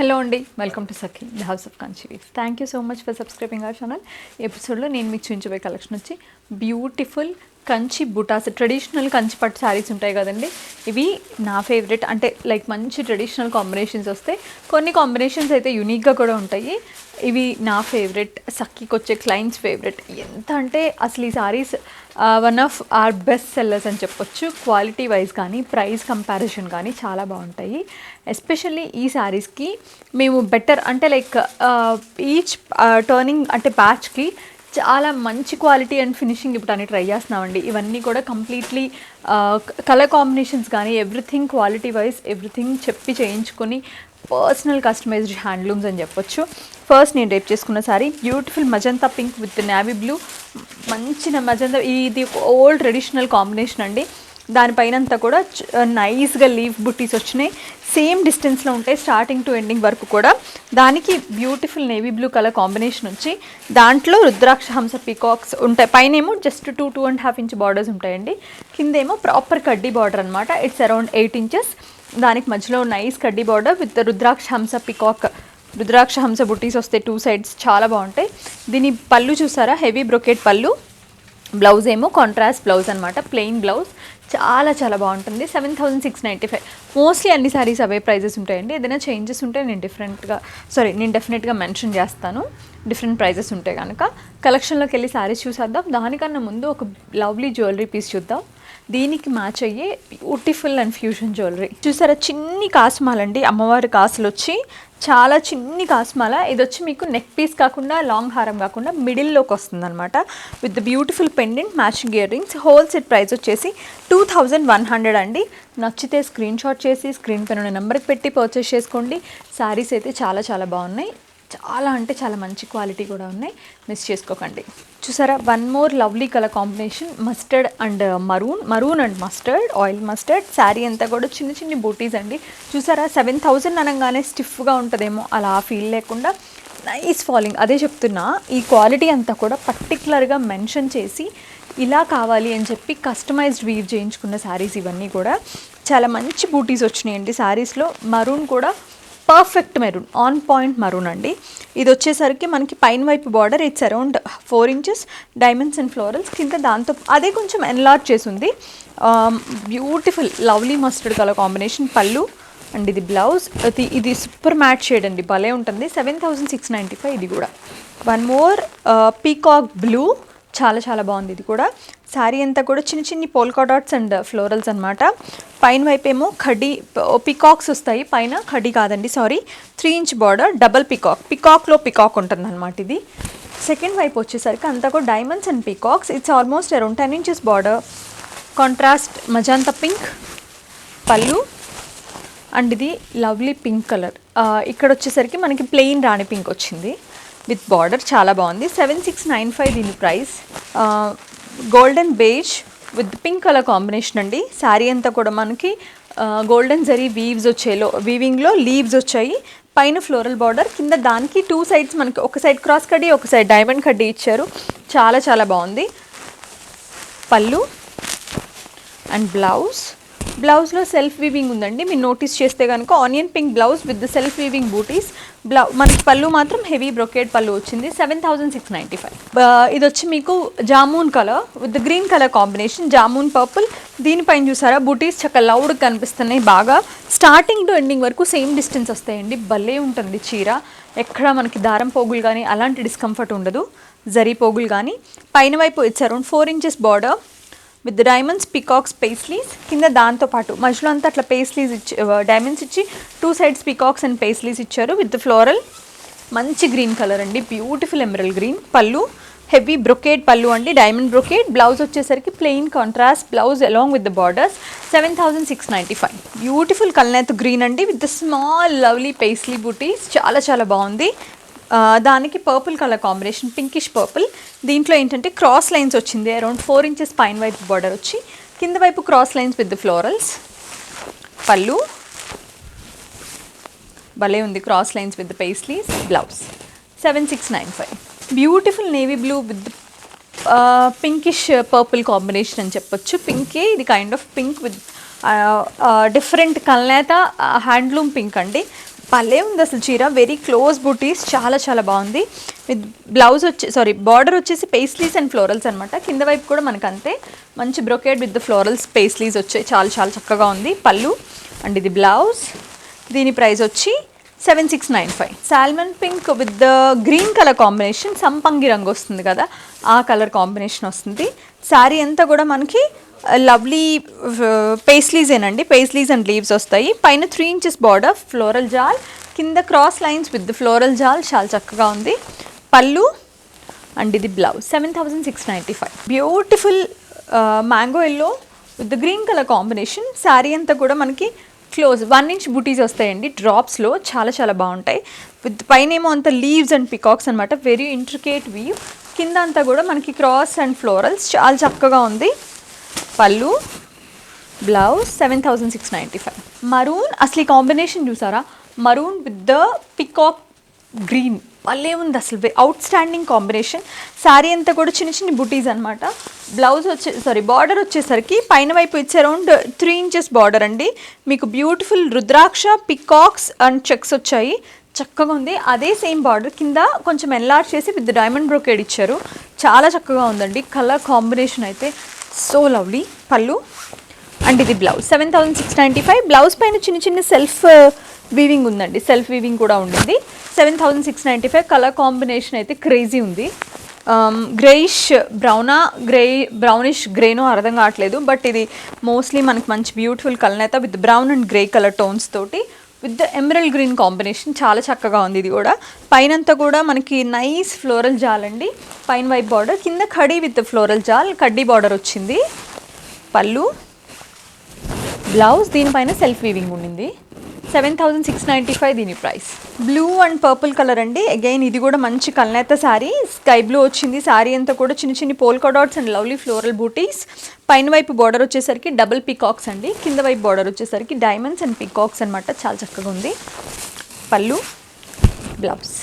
Hello అండి, welcome to Sakhi the house of Kanchi weaves. Thank you so much for subscribing our channel. ఎపిసోడ్లో నేను మీకు చూపించబోయే కలెక్షన్ వచ్చి బ్యూటిఫుల్ కంచి బుటాస్, ట్రెడిషనల్ కంచి పట్టు శారీస్ ఉంటాయి కదండి. ఇవి నా ఫేవరెట్. అంటే లైక్ మంచి ట్రెడిషనల్ కాంబినేషన్స్ వస్తాయి, కొన్ని కాంబినేషన్స్ అయితే యూనిక్గా కూడా ఉంటాయి. ఇవి నా ఫేవరెట్, సఖీకి వచ్చే క్లయింట్స్ ఫేవరెట్. ఎంత అంటే అసలు ఈ saris one of our best sellers అని చెప్పొచ్చు. క్వాలిటీ వైజ్ కానీ ప్రైస్ కంపారిజన్ కానీ చాలా బాగుంటాయి. ఎస్పెషల్లీ ఈ శారీస్కి మేము బెటర్ అంటే లైక్ ఈచ్ టర్నింగ్ అంటే ప్యాచ్కి చాలా మంచి క్వాలిటీ అండ్ ఫినిషింగ్ ఇప్పుడు అన్ని ట్రై చేస్తున్నామండి. ఇవన్నీ కూడా కంప్లీట్లీ కలర్ కాంబినేషన్స్ కానీ ఎవ్రీథింగ్ క్వాలిటీ వైజ్ ఎవ్రీథింగ్ చెప్పి చేయించుకొని పర్సనల్ కస్టమైజ్డ్ హ్యాండ్లూమ్స్ అని చెప్పొచ్చు. ఫస్ట్ నేను రేపు చేసుకున్న sorry beautiful magenta pink with navy blue. మంచి మజంతా, ఇది ఓల్డ్ ట్రెడిషనల్ కాంబినేషన్ అండి. దానిపైన అంతా కూడా నైస్గా లీవ్ బుట్టీస్ వచ్చినాయి. సేమ్ డిస్టెన్స్లో ఉంటాయి స్టార్టింగ్ టు ఎండింగ్ వరకు కూడా. దానికి beautiful navy blue colour combination వచ్చి దాంట్లో రుద్రాక్ష హంస పీకాక్స్ ఉంటాయి. పైన ఏమో జస్ట్ 2.5 ఇంచ్ బార్డర్స్ ఉంటాయండి. కిందేమో ప్రాపర్ కడ్డీ బార్డర్ అనమాట. It's around 8 inches. దానికి మధ్యలో నైస్ కడ్డీ బార్డర్ విత్ రుద్రాక్ష హంస పీకాక్, రుద్రాక్ష హంస బుట్టీస్ వస్తాయి 2 సైడ్స్. చాలా బాగుంటాయి. దీని పళ్ళు చూసారా, హెవీ బ్రొకెట్ పళ్ళు. బ్లౌజ్ ఏమో కాంట్రాస్ట్ బ్లౌజ్ అనమాట, ప్లెయిన్ బ్లౌజ్. చాలా చాలా బాగుంటుంది. 7695. మోస్ట్లీ అన్ని సారీస్ అవే ప్రైజెస్ ఉంటాయండి. ఏదైనా చేంజెస్ ఉంటే నేను నేను డెఫినెట్గా మెన్షన్ చేస్తాను. డిఫరెంట్ ప్రైజెస్ ఉంటాయి కనుక కలెక్షన్లోకి వెళ్ళి సారీస్ చూసేద్దాం. దానికన్నా ముందు ఒక లవ్లీ జ్యువెలరీ పీస్ చూద్దాం. దీనికి మ్యాచ్ అయ్యే బ్యూటిఫుల్ అండ్ ఫ్యూజన్ జ్యువెలరీ చూసారా. చిన్ని కాసుమాలండి, అమ్మవారి కాసులు వచ్చి చాలా చిన్ని కాసుమాల. ఇది వచ్చి మీకు నెక్ పీస్ కాకుండా లాంగ్ హారం కాకుండా మిడిల్లోకి వస్తుంది అనమాట. With beautiful pendant, matching ear rings. Whole set price వచ్చేసి 2100 అండి. నచ్చితే స్క్రీన్ షాట్ చేసి స్క్రీన్ పైన ఉన్న నెంబర్కి పెట్టి పర్చేస్ చేసుకోండి. శారీస్ అయితే చాలా చాలా బాగున్నాయి. చాలా అంటే చాలా మంచి క్వాలిటీ కూడా ఉన్నాయి, మిస్ చేసుకోకండి. చూసారా, one more lovely colour combination, mustard and maroon and mustard, oil mustard. Sari అంతా కూడా చిన్న చిన్ని బూటీస్ అండి. చూసారా, 7000 అనగానే స్టిఫ్గా ఉంటుందేమో, అలా ఫీల్ లేకుండా నైస్ ఫాలింగ్. అదే చెప్తున్నా, ఈ క్వాలిటీ అంతా కూడా పర్టికులర్గా మెన్షన్ చేసి ఇలా కావాలి అని చెప్పి కస్టమైజ్డ్ వీవ్ చేయించుకున్న శారీస్ ఇవన్నీ కూడా. చాలా మంచి బూటీస్ వచ్చినాయండి శారీస్లో. మరూన్ కూడా perfect maroon, on point maroon అండి. ఇది వచ్చేసరికి మనకి పైన వైపు border it's around 4 inches, diamonds and florals కింద. దాంతో అదే కొంచెం ఎన్లార్జ్ చేసింది. Beautiful lovely mustard colour combination పళ్ళు అండ్ ఇది బ్లౌజ్. ఇది సూపర్ మ్యాట్ షేడ్ అండి, భలే ఉంటుంది. 7695 ఇది కూడా. వన్ మోర్ పీకాక్ బ్లూ, చాలా చాలా బాగుంది ఇది కూడా. శారీ అంతా కూడా చిన్న చిన్ని పోల్కా డాట్స్ అండ్ ఫ్లోరల్స్ అనమాట. పైన వైపు ఏమో ఖడ్డీ పికాక్స్ వస్తాయి. పైన ఖడ్డీ కాదండి, సారీ, 3 ఇంచ్ బార్డర్, డబల్ పికాక్లో పికాక్ ఉంటుంది అనమాట. ఇది సెకండ్ వైపు వచ్చేసరికి అంతా కూడా diamonds and peacocks. It's almost around 10 inches border, contrast magenta pink పళ్ళు అండ్ ఇది లవ్లీ పింక్ కలర్. ఇక్కడ వచ్చేసరికి మనకి ప్లెయిన్ రాణి పింక్ వచ్చింది విత్ బార్డర్. చాలా బాగుంది. 7695 దీని price. Golden beige with pink colour combination అండి. శారీ అంతా కూడా మనకి గోల్డెన్ జరీ వీవింగ్లో లీవ్స్ వచ్చాయి. పైన ఫ్లోరల్ బార్డర్, కింద దానికి 2 సైడ్స్ మనకి ఒక సైడ్ క్రాస్ కడ్డీ, ఒక సైడ్ డైమండ్ కడ్డీ ఇచ్చారు. చాలా చాలా బాగుంది. పళ్ళు అండ్ బ్లౌజ్లో సెల్ఫ్ వీవింగ్ ఉందండి. మీరు నోటీస్ చేస్తే కనుక onion pink blouse with the self weaving butis. మనకి పళ్ళు మాత్రం హెవీ బ్రొకేడ్ పళ్ళు వచ్చింది. 7695. ఇది వచ్చి మీకు jamun colour with green colour combination, jamun purple. దీనిపైన చూసారా బూటీస్ చక్కగా లౌడ్గా కనిపిస్తున్నాయి బాగా. స్టార్టింగ్ టు ఎండింగ్ వరకు సేమ్ డిస్టెన్స్ వస్తాయండి. భలే ఉంటుంది చీర. ఎక్కడ మనకి దారం పోగులు కానీ అలాంటి డిస్కంఫర్ట్ ఉండదు, జరీ పోగులు కానీ. పైన వైపు it's around 4 inches border with diamonds peacocks paisleys. కింద దాంతోపాటు మధ్యలో అంతా అట్లా పేస్లీస్ ఇచ్చి డైమండ్స్ ఇచ్చి 2 సైడ్స్ పికాక్స్ అండ్ పేస్లీస్ ఇచ్చారు విత్ ఫ్లోరల్. మంచి గ్రీన్ కలర్ అండి, బ్యూటిఫుల్ ఎమరల్డ్ గ్రీన్. పళ్ళు హెవీ బ్రొకేడ్ పళ్ళు అండి, డైమండ్ బ్రొకేడ్. బ్లౌజ్ వచ్చేసరికి plain contrast blouse along with the borders. 7695. Beautiful కల్నేత్ గ్రీన్ అండి with the small lovely paisley butis. చాలా చాలా బాగుంది. దానికి purple colour combination, pinkish purple. దీంట్లో ఏంటంటే క్రాస్ లైన్స్ వచ్చింది, అరౌండ్ 4 ఇంచెస్ పైన వైపు బార్డర్ వచ్చి కింద వైపు క్రాస్ లైన్స్ విత్ ఫ్లోరల్స్. పళ్ళు భలే ఉంది, cross lines with paisleys. Blouse 7695. Beautiful navy blue with pinkish purple combination అని చెప్పొచ్చు. పింకే ఇది, kind of pink with different కల్నేత హ్యాండ్లూమ్ పింక్ అండి. భలే ఉంది అసలు చీర, వెరీ క్లోజ్ బుటీస్, చాలా చాలా బాగుంది. విత్ బ్లౌజ్ బార్డర్ వచ్చేసి పేస్లీస్ అండ్ ఫ్లోరల్స్ అనమాట. కింద వైపు కూడా మనకు అంతే మంచి బ్రొకేడ్ విత్ ఫ్లోరల్స్ పేస్లీస్ వచ్చాయి, చాలా చాలా చక్కగా ఉంది. పళ్ళు అండ్ ఇది బ్లౌజ్. దీని ప్రైస్ వచ్చి 7695. Salmon pink with the green colour combination, సంపంగి రంగు వస్తుంది కదా, ఆ కలర్ కాంబినేషన్ వస్తుంది. శారీ అంతా కూడా మనకి లవ్లీ పేస్లీసేనండి, పేస్లీస్ అండ్ లీవ్స్ వస్తాయి. పైన 3 inches బార్డర్, ఫ్లోరల్ జాల్, కింద క్రాస్ లైన్స్ విత్ ఫ్లోరల్ జాల్, చాలా చక్కగా ఉంది. పళ్ళు అండ్ ఇది blouse. 7695. Beautiful mango yellow with green colour combination. Sari అంతా కూడా మనకి క్లోజ్ 1 inch బుటీస్ వస్తాయండి డ్రాప్స్లో, చాలా చాలా బాగుంటాయి. విత్ పైన ఏమో అంత లీవ్స్ అండ్ పికాక్స్ అనమాట, వెరీ ఇంట్రికేట్ వీవ్. కింద అంతా కూడా మనకి క్రాస్ అండ్ ఫ్లోరల్స్, చాలా చక్కగా ఉంది. పళ్ళు బ్లౌజ్. 7695. మరూన్, అసలు ఈ కాంబినేషన్ చూసారా, maroon with the peacock green, భలే ఉంది అసలు, అవుట్ స్టాండింగ్ కాంబినేషన్. శారీ అంతా కూడా చిన్న చిన్న బుటీస్ అనమాట. బ్లౌజ్ బార్డర్ వచ్చేసరికి పైన వైపు ఇట్స్ అరౌండ్ 3 inches బార్డర్ అండి. మీకు beautiful rudraksha peacocks and checks వచ్చాయి, చక్కగా ఉంది. అదే సేమ్ బార్డర్ కింద కొంచెం ఎన్లార్జ్ చేసి విత్ డైమండ్ బ్రోకేడ్ ఇచ్చారు, చాలా చక్కగా ఉందండి. కలర్ కాంబినేషన్ అయితే సో లవ్లీ. పళ్ళు అండ్ ఇది బ్లౌజ్. 7695. బ్లౌజ్ పైన చిన్న చిన్న సెల్ఫ్ వీవింగ్ ఉందండి, సెల్ఫ్ వీవింగ్ కూడా ఉండింది. 7695. కలర్ కాంబినేషన్ అయితే క్రేజీ ఉంది. గ్రేయిష్ బ్రౌనిష్ గ్రేనో అర్థం కావట్లేదు, బట్ ఇది మోస్ట్లీ మనకి మంచి బ్యూటిఫుల్ కలర్ అయితే with brown and grey colour tones తోటి with the emerald green combination, చాలా చక్కగా ఉంది. ఇది కూడా పైనంతా కూడా మనకి నైస్ ఫ్లోరల్ జాల్ అండి, పైన వైపు బార్డర్, కింద కడీ విత్ ఫ్లోరల్ జాల్, కడ్డీ బార్డర్ వచ్చింది. పళ్ళు బ్లౌజ్. దీనిపైన సెల్ఫ్ వీవింగ్ ఉండింది. 7695 దీని price. Blue and purple colour అండి, అగైన్ ఇది కూడా మంచి కల్నేత శారీ, స్కై బ్లూ వచ్చింది. శారీ అంతా కూడా చిన్న చిన్న polka dots and lovely floral butis. పైన వైపు బార్డర్ వచ్చేసరికి డబుల్ పికాక్స్ అండి, కింద వైపు బార్డర్ వచ్చేసరికి డైమండ్స్ అండ్ పికాక్స్ అనమాట, చాలా చక్కగా ఉంది. పళ్ళు blouse.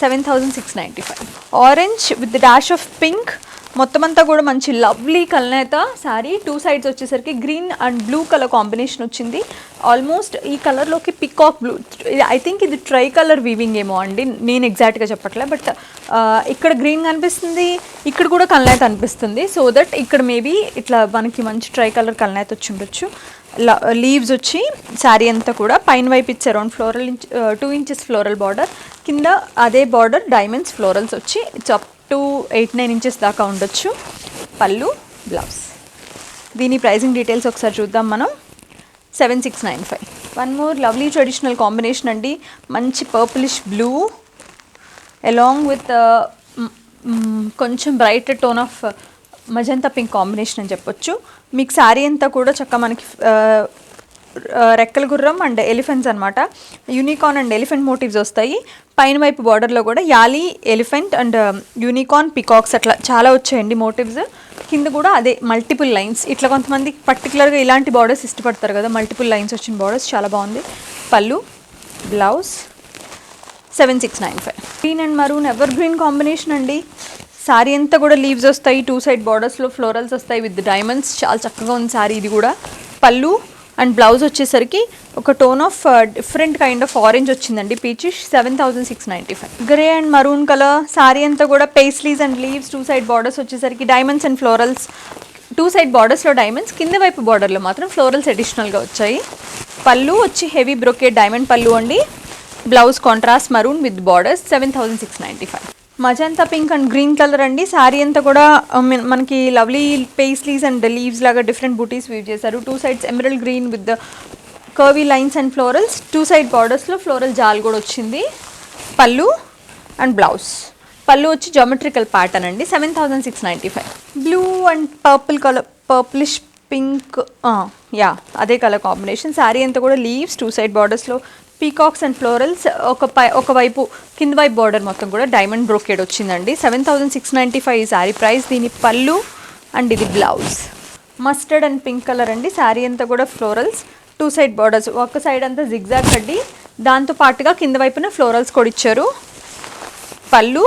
7695. Orange with dash of pink, మొత్తం అంతా కూడా మంచి లవ్లీ కల్నేత శారీ. 2 sides వచ్చేసరికి green and blue colour combination వచ్చింది. ఆల్మోస్ట్ ఈ కలర్లోకి పికాక్ బ్లూ, ఐ థింక్ ఇది ట్రై కలర్ వీవింగ్ ఏమో అండి, నేను ఎగ్జాక్ట్గా చెప్పట్లే, బట్ ఇక్కడ గ్రీన్ కనిపిస్తుంది, ఇక్కడ కూడా కల్నేత అనిపిస్తుంది. సో దట్ ఇక్కడ మేబీ ఇట్లా మనకి మంచి ట్రై కలర్ కల్నేత వచ్చి ఉండొచ్చు. లీవ్స్ వచ్చి శారీ అంతా కూడా పైన వైపు ఇచ్చారు around floral 2 inches floral border, కింద అదే బార్డర్ డైమండ్స్ ఫ్లోరల్స్ వచ్చి అప్ టు 8-9 inches దాకా ఉండొచ్చు. పళ్ళు బ్లౌజ్. దీని ప్రైసింగ్ డీటెయిల్స్ ఒకసారి చూద్దాం మనం. 7695. One more lovely traditional combination అండి, మంచి పర్పులిష్ బ్లూ అలాంగ్ విత్ కొంచెం bright tone of magenta pink combination అని చెప్పొచ్చు. మీకు శారీ అంతా కూడా చక్కగా మనకి రెక్కల గుర్రం అండ్ ఎలిఫెంట్స్ అనమాట, యూనికార్న్ అండ్ ఎలిఫెంట్ మోటివ్స్ వస్తాయి. పైన వైపు బార్డర్లో కూడా యాలీ, ఎలిఫెంట్ అండ్ యూనికార్న్, పికాక్స్ అట్లా చాలా వచ్చాయండి మోటివ్స్. కింద కూడా అదే మల్టిపుల్ లైన్స్, ఇట్లా కొంతమంది పర్టికులర్గా ఇలాంటి బార్డర్స్ ఇష్టపడతారు కదా, మల్టిపుల్ లైన్స్ వచ్చిన బార్డర్స్, చాలా బాగుంది. పళ్ళు blouse. 7695. Green and maroon ever green combination అండి. శారీ అంతా కూడా లీవ్స్ వస్తాయి, 2 side బార్డర్స్లో ఫ్లోరల్స్ వస్తాయి విత్ డైమండ్స్, చాలా చక్కగా ఉంది శారీ ఇది కూడా. పళ్ళు అండ్ బ్లౌజ్ వచ్చేసరికి ఒక tone of different kind of orange వచ్చిందండి, peachish. 7695. Grey and maroon colour, sari అంతా కూడా paisleys and leaves, 2 side borders వచ్చేసరికి డైమండ్స్ అండ్ ఫ్లోరల్స్, 2 side బార్డర్స్లో డైమండ్స్, కింద వైపు బార్డర్లో మాత్రం ఫ్లోరల్స్ అడిషనల్గా వచ్చాయి. పళ్ళు వచ్చి హెవీ బ్రొకేట్ డైమండ్ పళ్ళు అండి. Blouse contrast maroon with borders. 7695. Magenta pink and green colour అండి, శారీ అంతా కూడా మనకి లవ్లీ పేస్లీస్ అండ్ లీవ్స్ లాగా డిఫరెంట్ బూటీస్ వీవ్ చేశారు. 2 sides emerald green with curvy lines and florals, 2 side బార్డర్స్లో ఫ్లోరల్ జాల్ కూడా వచ్చింది. పళ్ళు అండ్ బ్లౌజ్. పళ్ళు వచ్చి జామెట్రికల్ ప్యాటర్న్ అండి. 7695. Blue and purple colour, purplish pink, yeah అదే కలర్ కాంబినేషన్. శారీ అంతా కూడా లీవ్స్, 2 side బార్డర్స్లో పీకాక్స్ అండ్ ఫ్లోరల్స్, ఒకవైపు కింద వైపు బార్డర్ మొత్తం కూడా డైమండ్ బ్రోకేడ్ వచ్చిందండి. 7695 ఈ శారీ ప్రైస్. దీని పళ్ళు అండ్ ఇది blouse. Mustard and pink colour అండి, శారీ అంతా కూడా ఫ్లోరల్స్, 2 side బార్డర్స్, ఒక సైడ్ అంతా జిగ్జాగ్ కడ్డి, దాంతో పాటుగా కింద వైపున ఫ్లోరల్స్ కూడా ఇచ్చారు. పళ్ళు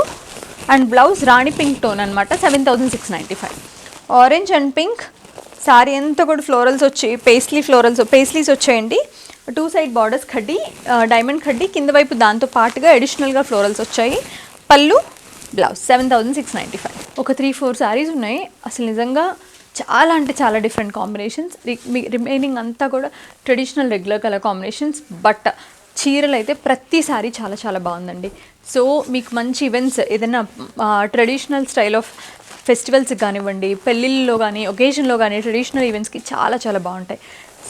and blouse Rani pink tone అనమాట. 7695. ఆరెంజ్ అండ్ పింక్, శారీ అంతా కూడా ఫ్లోరల్స్ వచ్చి పేస్లీస్ వచ్చాయండి. 2 సైడ్ బార్డర్స్ కడ్డీ, డైమండ్ కడ్డీ, కింద వైపు దాంతో పాటుగా అడిషనల్గా ఫ్లోరల్స్ వచ్చాయి. పళ్ళు, బ్లౌజ్ 7695. ఒక 3-4 శారీస్ ఉన్నాయి. అసలు నిజంగా చాలా అంటే చాలా డిఫరెంట్ కాంబినేషన్స్. రిమైనింగ్ అంతా కూడా traditional regular colour combinations. But చీరలు అయితే ప్రతి శారీ చాలా చాలా బాగుందండి. సో మీకు మంచి ఈవెంట్స్ ఏదైనా ట్రెడిషనల్ స్టైల్ ఆఫ్ ఫెస్టివల్స్కి కానివ్వండి, పెళ్ళిళ్ళలో కానీ, ఒకేషన్లో కానీ, ట్రెడిషనల్ ఈవెంట్స్కి చాలా చాలా బాగుంటాయి.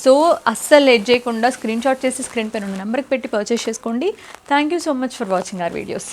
సో అస్సలు లేట్ చేయకుండా స్క్రీన్ షాట్ చేసి స్క్రీన్ పైన ఉన్న నెంబర్కి పెట్టి పర్చేస్ చేసుకోండి. Thank you so much for watching our videos.